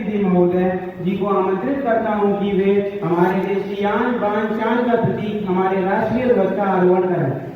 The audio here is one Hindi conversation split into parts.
दीदी महोदय जी को आमंत्रित करता हूं कि वे हमारे देश की आन बान शान का प्रतीक हमारे राष्ट्रीय ध्वज का आरोहण करें।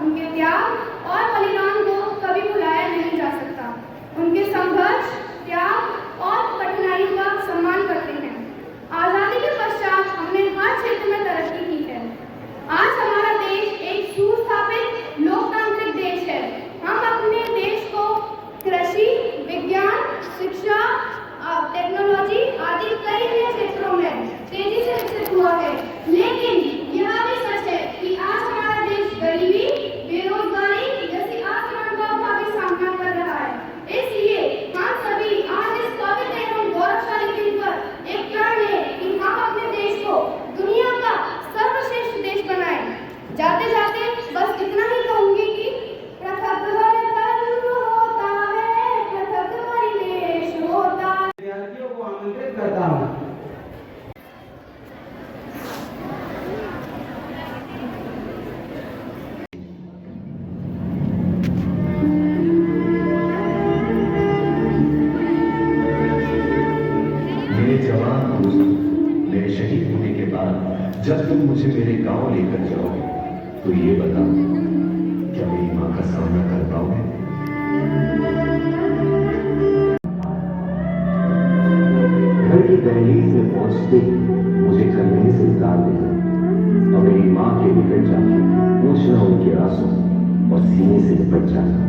उनके त्याग और बलिदान को कभी भुलाया नहीं जा सकता। उनके संघर्ष, त्याग और कठिनाइयों का सम्मान करते हैं। आज़ादी के पश्चात हमने हर क्षेत्र में तरक्की की है। आज हमारा देश एक सुस्थापित लोकतांत्रिक देश है। हम अपने देश को कृषि, विज्ञान, शिक्षा, टेक्नोलॉजी आदि कई नए क्षेत्रों में तेजी से विकसित हुआ है। लेकिन यह भी सच है कि आज हमारा देश गरीबी, बेरोजगारी जैसी आक्रामकों का भी सामना कर रहा है। इसलिए हम सभी आज इस पवित्र एवं गौरवशाली दिन पर एक प्रण लें कि हम अपने देश को दुनिया का सर्वश्रेष्ठ देश बनाएं। जाते जाते बस इतना ही कहूंगी कि पृथक हर धर्म होता है, पृथक हर देश होता है। विद्यार्थियों को आमंत्रित करता हूँ। मेरे जवान दोस्त, मेरे शहीद होने के बाद जब तुम मुझे मेरे गांव लेकर जाओगे तो ये बताओ, क्या मेरी मां का सामना कर पाओगे? घर की दहलीज में पहुंचते ही मुझे कंधे से उतार देना और मेरी मां के निकट जाके पूछना उनके आंसू और सीने से निपट जाना।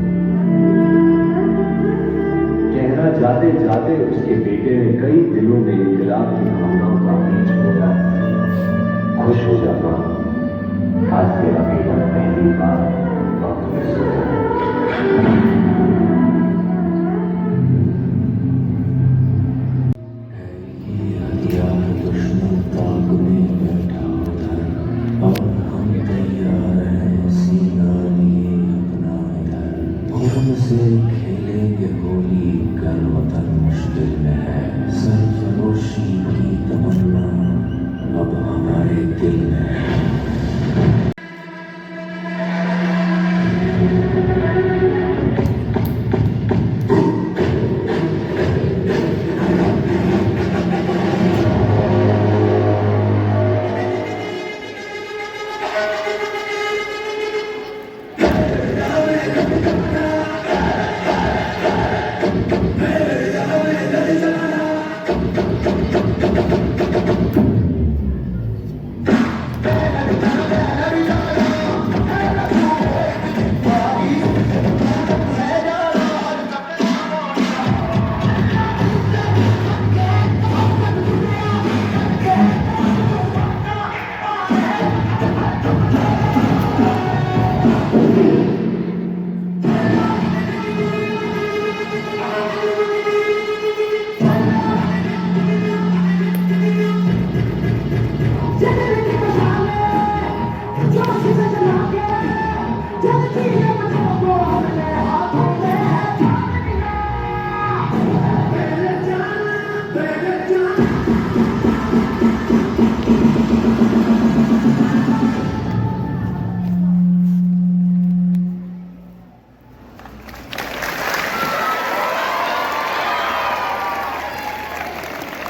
कहना जाते जाते उसके बेटे ने कई दिनों में इनकलाब की भावनाओं का बीज बोया। खुश हो जाता, आज तेरा बेटा पहली बार वक्त में सोया। दुश्मन ताक में बैठा उधर और हम तैयार हैं सीना लिए अपना इधर। हमसे खेलेंगे होली, कर वतन मुश्किल में है। सरफरोशी की तमन्ना अब हमारे दिल में है।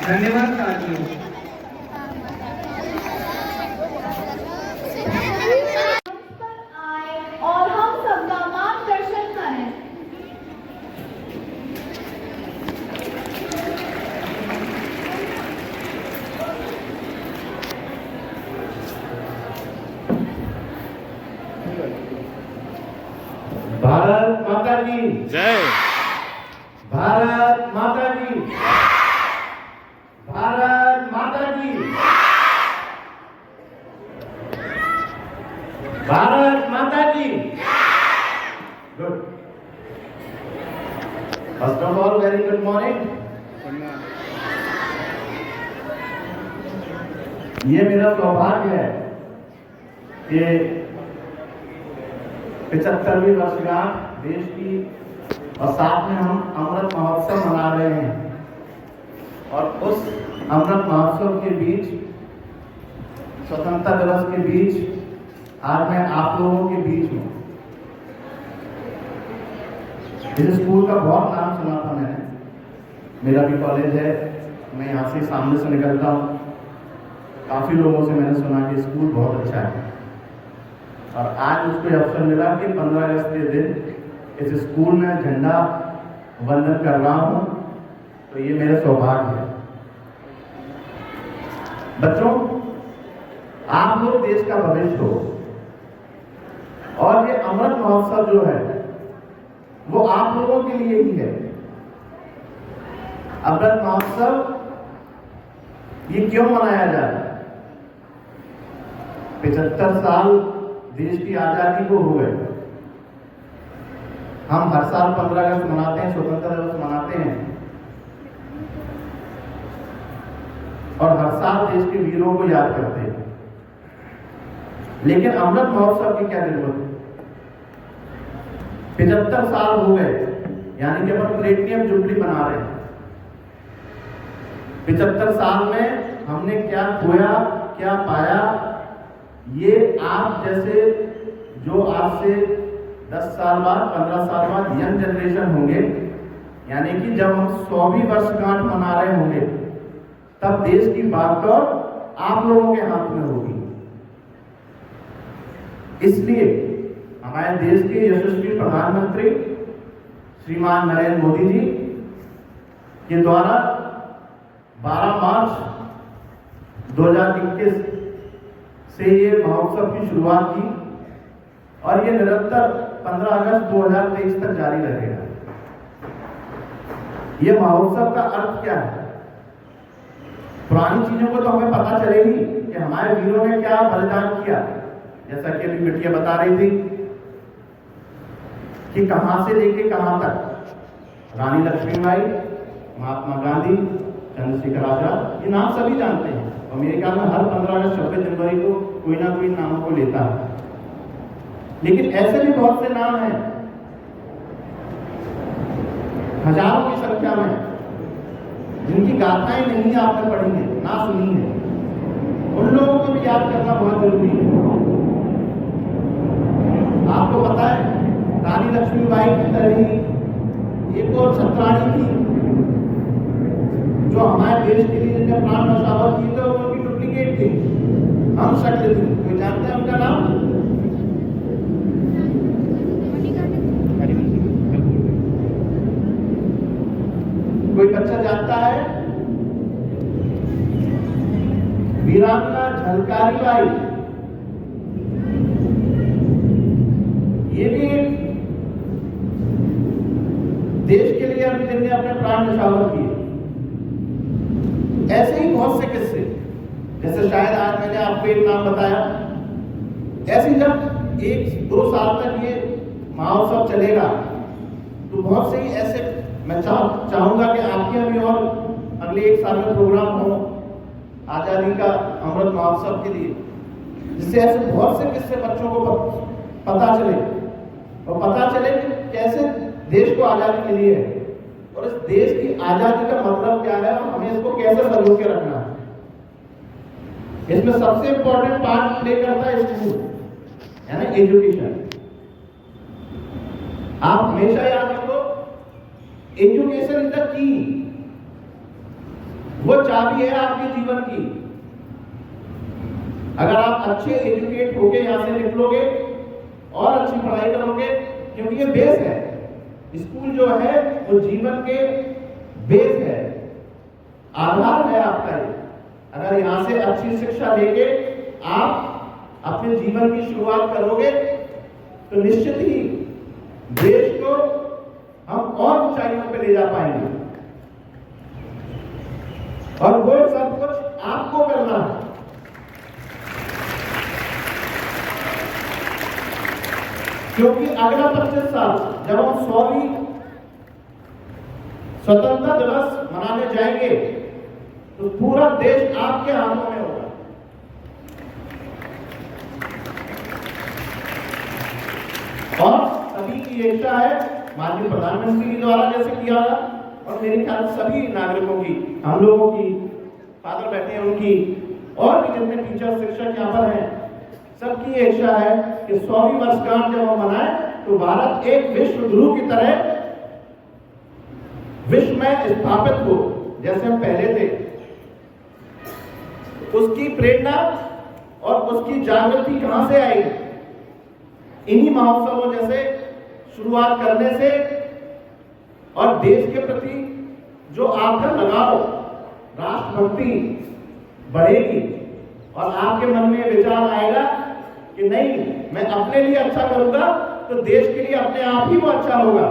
धन्यवाद साथियों। और हम सबका मार्गदर्शन करें। भारत माता की जय। भारत माता की भारत माता की भारत माता की। Good. First of all very good morning. ये मेरा सौभाग्य है कि 75वीं वर्षगांठ देश की और साथ में हम अमृत महोत्सव मना रहे हैं। और उस अमृत महोत्सव के बीच, स्वतंत्रता दिवस के बीच आज मैं आप लोगों के बीच हूँ। इस स्कूल का बहुत नाम सुना था मैंने, मेरा भी कॉलेज है, मैं यहाँ से सामने से निकलता हूँ, काफ़ी लोगों से मैंने सुना कि स्कूल बहुत अच्छा है। और आज उसको ये अवसर मिला कि 15 अगस्त के दिन इस स्कूल में झंडा वंदन कर रहा हूं, तो ये मेरा सौभाग्य है। बच्चों, आप लोग देश का भविष्य हो और ये अमृत महोत्सव जो है वो आप लोगों के लिए ही है। अमृत महोत्सव ये क्यों मनाया जा रहा है? 75 साल देश की आजादी को हो गए। हम हर साल 15 अगस्त मनाते हैं, स्वतंत्रता दिवस मनाते हैं और हर साल देश के वीरों को याद करते हैं। लेकिन अमृत महोत्सव की क्या जरूरत है? 75 साल हो गए, यानी कि अपन प्लेटिनियम जुबली मना रहे हैं। 75 साल में हमने क्या खोया, क्या पाया, ये आप जैसे जो आज से 10 साल बाद, 15 साल बाद यंग जनरेशन होंगे, यानी कि जब हम 100वीं वर्षगांठ मना रहे होंगे, तब देश की बागडोर आप लोगों के हाथ में होगी। इसलिए हमारे देश के यशस्वी प्रधानमंत्री श्रीमान नरेंद्र मोदी जी के द्वारा 12 मार्च 2021 से ये महोत्सव की शुरुआत की और ये निरंतर 15 अगस्त 2023 तक जारी रहेगा। ये महोत्सव का अर्थ क्या है? पुरानी चीजों को तो हमें पता चलेगी कि हमारे वीरों ने क्या बलिदान किया, जैसा कि अभी बिटिया बता रही थी कि कहां से लेके कहां तक। रानी लक्ष्मीबाई, महात्मा गांधी, चंद्रशेखर आजाद, ये नाम सभी जानते हैं और मेरे ख्याल में हर 15 अगस्त 26 जनवरी को कोई ना कोई नामों को लेता है। लेकिन ऐसे भी बहुत से नाम हैं, हजारों की संख्या में, जिनकी गाथाएं नहीं आपने पढ़ी है, ना सुनी है। उन लोगों को भी याद करना बहुत जरूरी है। आपको पता है, रानी लक्ष्मीबाई की तरह ही एक और छत्राणी थी जो हमारे देश के लिए जिनने प्राण न्यौछावर किए थे, उनकी डुप्लीकेट थी, हम शक्ल थी। कोई जानते हैं उनका नाम? कोई बच्चा जानता है? वीरांगना झलकारी बाई, ये भी देश के लिए अभी जिनने अपने प्राण न्यौछावर किए। ऐसे ही बहुत से किस्से, जैसे शायद आज मैंने आपको एक नाम बताया, ऐसे जब 1-2 साल तक ये महोत्सव चलेगा तो बहुत से ही ऐसे मैं चाहूंगा कि आपके अभी और अगले 1 साल में प्रोग्राम हो आजादी का अमृत महोत्सव के लिए, जिससे ऐसे बहुत से किस्से बच्चों को पता चले और पता चले कि कैसे देश को आजादी मिली है और इस देश की आजादी का मतलब क्या है और हमें इसको कैसे संजो के रखना है। इसमें सबसे इंपॉर्टेंट पार्ट प्ले करता है स्कूल, यानी एजुकेशन। आप हमेशा याद रखो, एजुकेशन इज द की, वो चाबी है आपके जीवन की। अगर आप अच्छे एजुकेट होके यहां से निकलोगे और अच्छी पढ़ाई करोगे, क्योंकि ये बेस है, स्कूल जो है वो जीवन के बेस है, आधार है आपका ये। अगर यहां से अच्छी शिक्षा लेके आप अपने जीवन की शुरुआत करोगे तो निश्चित ही देश को हम और ऊंचाइयों पे ले जा पाएंगे और वो सब कुछ आपको करना है। क्योंकि अगला 25 साल जब हम 100वीं स्वतंत्रता दिवस मनाने जाएंगे तो पूरा देश आपके हाथों में होगा। और सभी की इच्छा है, माननीय प्रधानमंत्री के द्वारा जैसे किया और मेरे ख्याल सभी नागरिकों की, हम लोगों की, फादर बैठे हैं उनकी, और भी जितने टीचर शिक्षक यहाँ पर हैं, सबकी इच्छा है कि 100वीं वर्षगांठ जब हम मनाएं तो भारत एक विश्व गुरु की तरह विश्व में स्थापित हो, जैसे हम पहले थे। उसकी प्रेरणा और उसकी जागृति कहां से आई? इन्हीं महोत्सवों जैसे शुरुआत करने से और देश के प्रति जो आपका लगाव, राष्ट्रभक्ति बढ़ेगी और आपके मन में विचार आएगा कि नहीं, मैं अपने लिए अच्छा करूंगा तो देश के लिए अपने आप ही वो अच्छा होगा।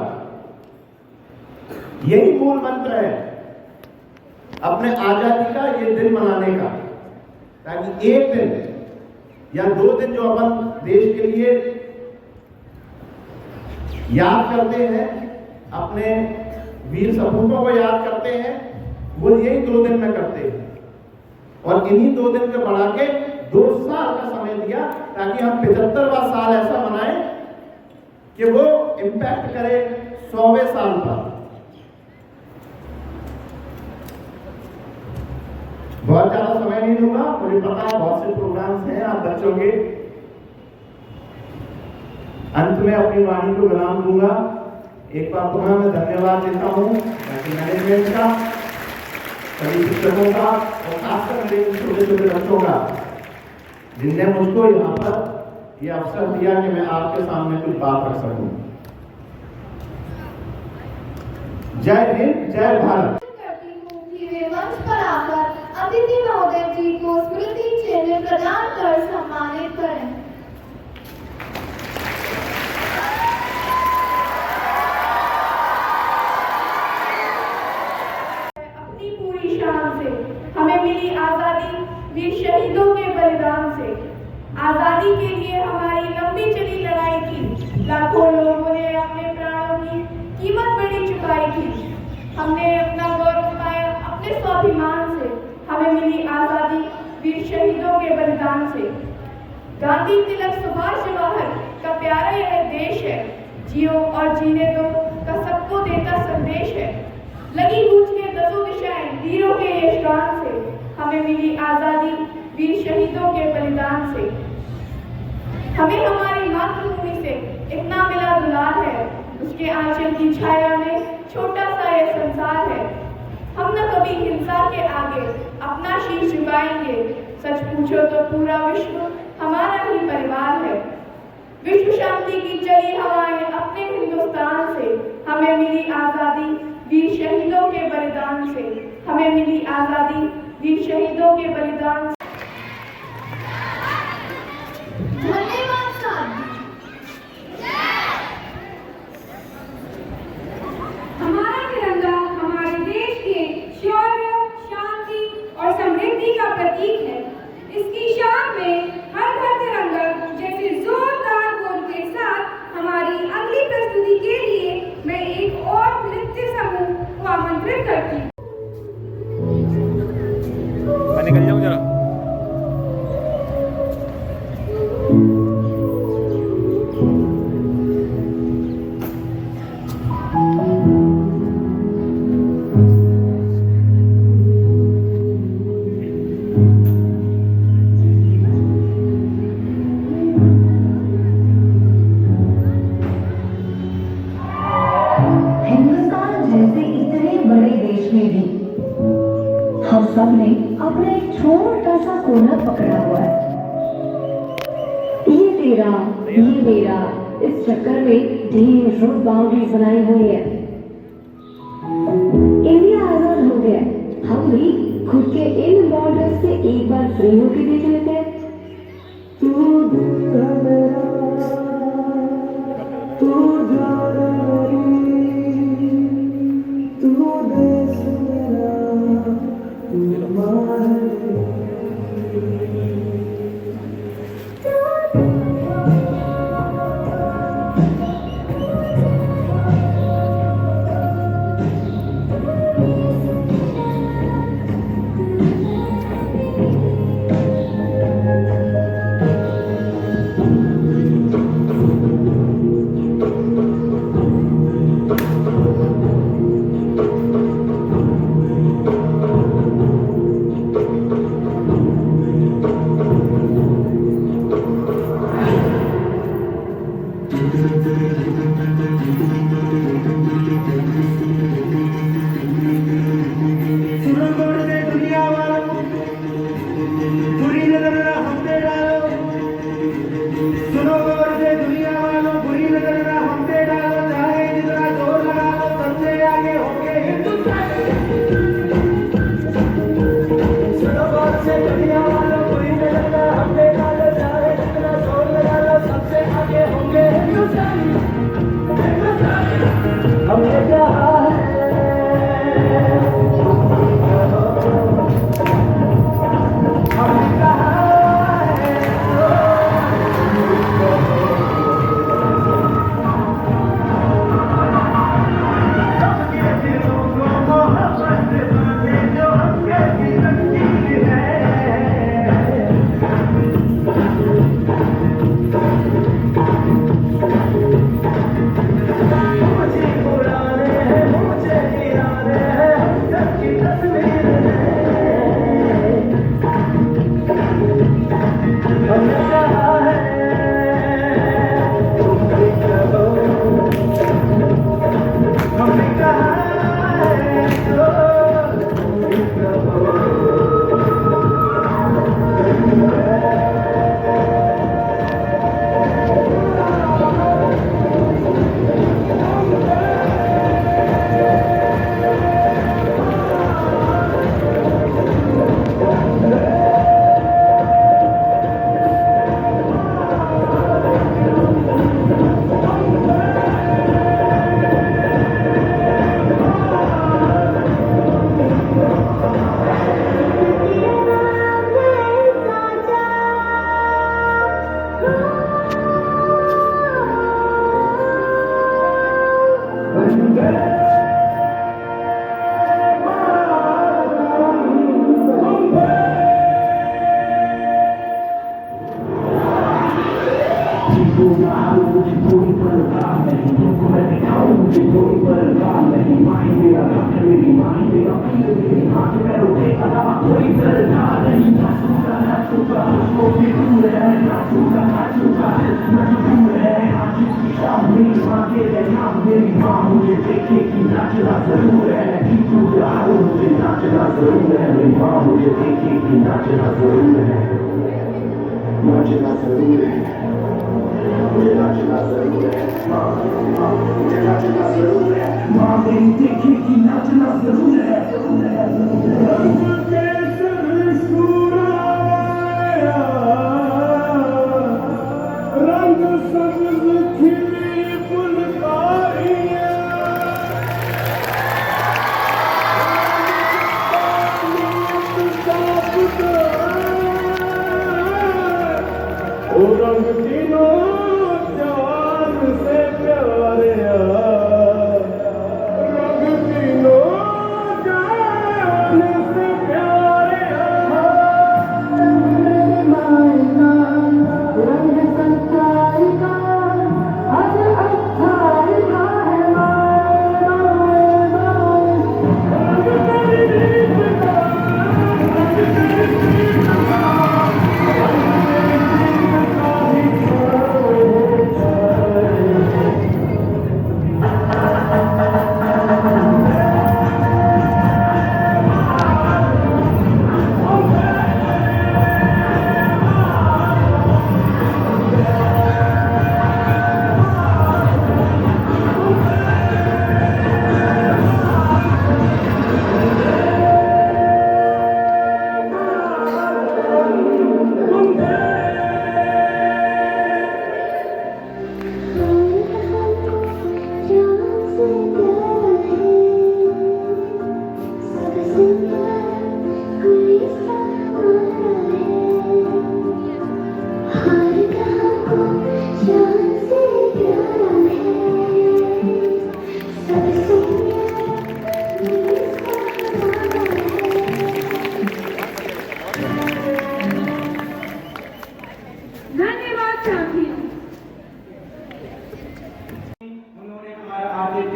यही मूल मंत्र है अपने आजादी का ये दिन मनाने का, ताकि एक दिन या 2 दिन जो अपन देश के लिए याद करते हैं, अपने वीर सपूतों को याद करते हैं, वो यही 2 दिन में करते हैं। और इन्हीं 2 दिन को बढ़ा के 2 साल का समय दिया ताकि हम 75वां साल ऐसा मनाएं कि वो इम्पैक्ट करे 100वें साल पर। बहुत ज्यादा समय नहीं दूंगा, मुझे पता है बहुत से प्रोग्राम्स हैं आप बच्चों के। अंत में अपनी वाणी को विराम दूंगा। एक बार पुनः मैं धन्यवाद देता हूँ मैनेजमेंट का, सभी शिक्षकों का और खासकर मेरे छोटे छोटे बच्चों का, जिनने मुझको यहाँ पर ये अवसर दिया कि मैं आपके सामने कुछ बात रख सकूं। जय हिंद, जय भारत। वे मंच पर आकर अतिथि महोदय जी को स्मृति चिन्ह प्रदान कर सम्मानित करें। अपनी पूरी शान से हमें मिली आजादी वीर शहीदों के बलिदान से। आजादी के लिए हमारी लंबी चली लड़ाई थी, लाखों लोगों ने अपने प्राणों की कीमत बड़ी चुकाई थी। हमने अपना गौरव पाया अपने स्वाभिमान से। हमें मिली आजादी वीर शहीदों के बलिदान से। गांधी, तिलक, सुभाष, जवाहर का प्यारा यह देश है, जियो और जीने दो का सबको देता संदेश है। लगी गूंजने 10 दिशाएं वीरों के यशगान से। हमें मिली आजादी वीर शहीदों के बलिदान से। हमें हमारी मातृभूमि से इतना मिला दुलार है, उसके आंचल की छाया में छोटा सा यह संसार है। हम न कभी हिंसा के आगे अपना शीश झुकाएंगे। सच पूछो तो पूरा विश्व हमारा ही परिवार है। विश्व शांति की चली हवाएं अपने हिंदुस्तान से। हमें मिली आजादी वीर शहीदों के बलिदान से। हमें मिली आजादी वीर शहीदों के बलिदान से। धन्यवाद साहब। हमारा तिरंगा हमारे देश के शौर्य, शांति और समृद्धि का प्रतीक है। इसकी शान में हर घर तिरंगा जैसे जोरदार बोल के साथ हमारी अगली प्रस्तुति के लिए मैं एक और नृत्य समूह को आमंत्रित करती हूँ। मैं निकल जाऊँ जरा। हम सब ने अपना एक छोटा सा कोना पकड़ा हुआ है। ये तेरा, ये मेरा, इस चक्कर में ढेरों बाउंड्रीज बनाई हुई है। इंडिया आजाद हो गया, हम भी खुद के इन बॉर्डर से एक बार फ्री होके देख लेते हैं। सुनो गौर से दुनिया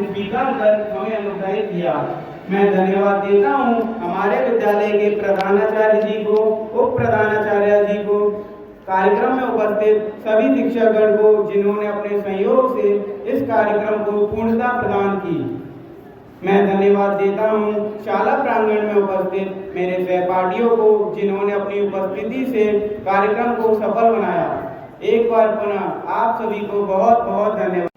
स्वीकार कर हमें अनुग्रहित किया। मैं धन्यवाद देता हूँ हमारे विद्यालय के प्रधानाचार्य जी को, उप प्रधानाचार्य जी को, कार्यक्रम में उपस्थित सभी शिक्षकगण को जिन्होंने अपने सहयोग से इस कार्यक्रम को पूर्णता प्रदान की। मैं धन्यवाद देता हूँ शाला प्रांगण में उपस्थित मेरे सहपाठियों को जिन्होंने अपनी उपस्थिति से कार्यक्रम को सफल बनाया। एक बार पुनः आप सभी को बहुत बहुत धन्यवाद।